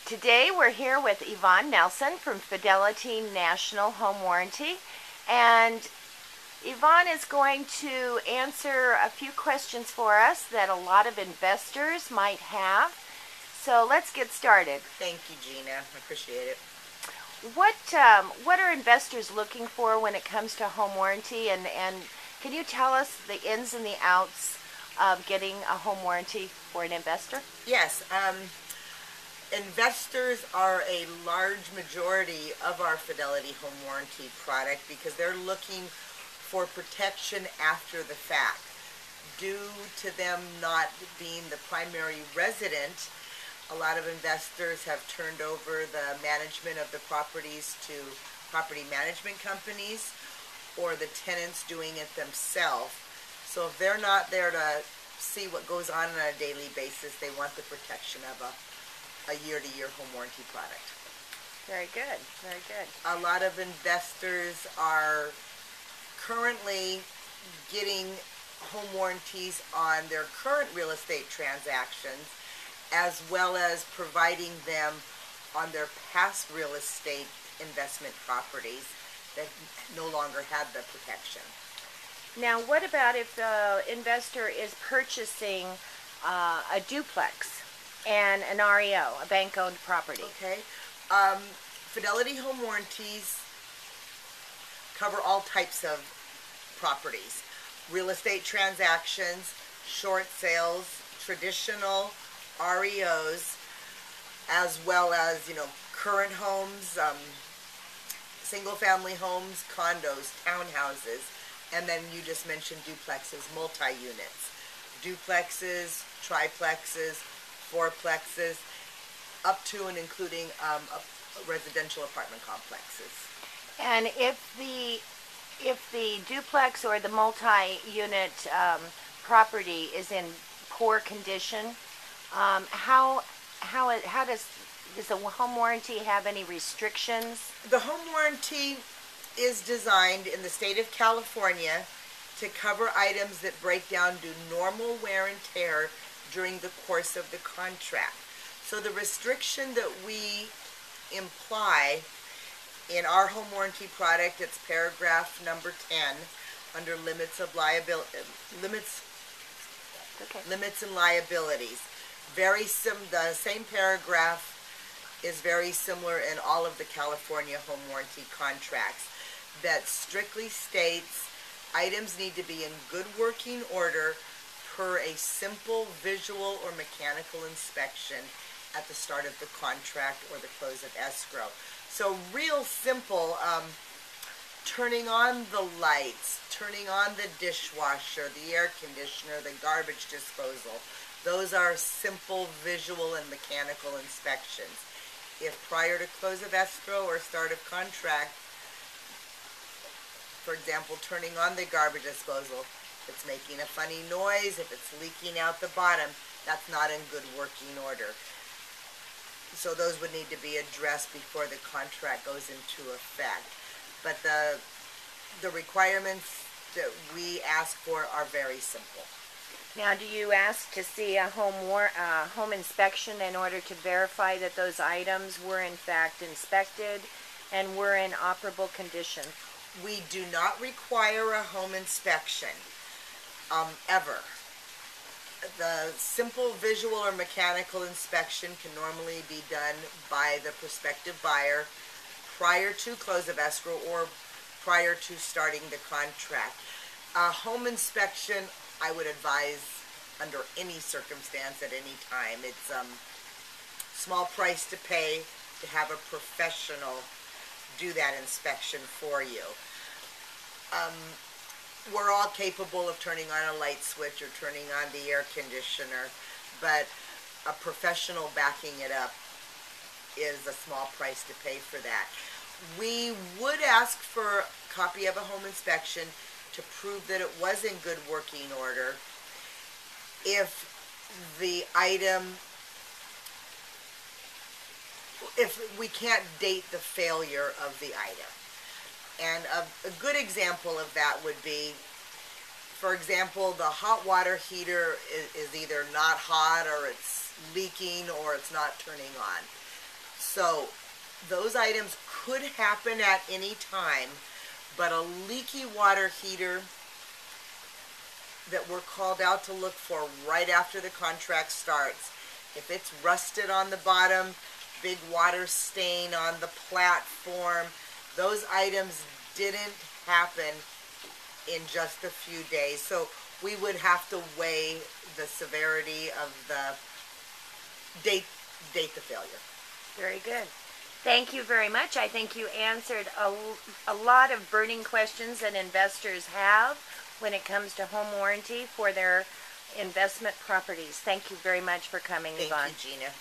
Today we're here with Yvonne Nelson from Fidelity National Home Warranty, and Yvonne is going to answer a few questions for us that a lot of investors might have. So let's get started. Thank you, Gena. I appreciate it. What are investors looking for when it comes to home warranty, and can you tell us the ins and the outs of getting a home warranty for an investor? Yes, investors are a large majority of our Fidelity Home Warranty product because they're looking for protection after the fact. Due to them not being the primary resident, a lot of investors have turned over the management of the properties to property management companies or the tenants doing it themselves. So if they're not there to see what goes on a daily basis, they want the protection of a year-to-year home warranty product. Very good, very good. A lot of investors are currently getting home warranties on their current real estate transactions, as well as providing them on their past real estate investment properties that no longer have the protection. Now, what about if the investor is purchasing a duplex and an REO, a bank-owned property? Okay. Fidelity Home Warranties cover all types of properties. Real estate transactions, short sales, traditional REOs, as well as, current homes, single-family homes, condos, townhouses, and then you just mentioned duplexes, multi-units, duplexes, triplexes, fourplexes, up to and including residential apartment complexes. And if the duplex or the multi-unit property is in poor condition, how does the home warranty have any restrictions? The home warranty is designed in the state of California to cover items that break down due to normal wear and tear during the course of the contract. So the restriction that we imply in our home warranty product, it's paragraph number 10 under limits of liability, limits and liabilities. The same paragraph is very similar in all of the California home warranty contracts, that strictly states items need to be in good working order per a simple visual or mechanical inspection at the start of the contract or the close of escrow. So real simple, turning on the lights, turning on the dishwasher, the air conditioner, the garbage disposal. Those are simple visual and mechanical inspections. If prior to close of escrow or start of contract, for example, turning on the garbage disposal, if it's making a funny noise, if it's leaking out the bottom, that's not in good working order. So those would need to be addressed before the contract goes into effect. But the requirements that we ask for are very simple. Now, do you ask to see a home inspection in order to verify that those items were in fact inspected and were in operable condition? We do not require a home inspection, ever. The simple visual or mechanical inspection can normally be done by the prospective buyer prior to close of escrow or prior to starting the contract. A home inspection, I would advise under any circumstance at any time. It's small price to pay to have a professional do that inspection for you. We're all capable of turning on a light switch or turning on the air conditioner, but a professional backing it up is a small price to pay for that. We would ask for a copy of a home inspection to prove that it was in good working order if we can't date the failure of the item. And a good example of that would be, for example, the hot water heater is either not hot or it's leaking or it's not turning on. So those items could happen at any time, but a leaky water heater that we're called out to look for right after the contract starts, if it's rusted on the bottom, big water stain on the platform, those items didn't happen in just a few days. So we would have to weigh the severity of the date the failure. Very good. Thank you very much. I think you answered a lot of burning questions that investors have when it comes to home warranty for their investment properties. Thank you very much for coming, Yvonne. Thank you, Gena.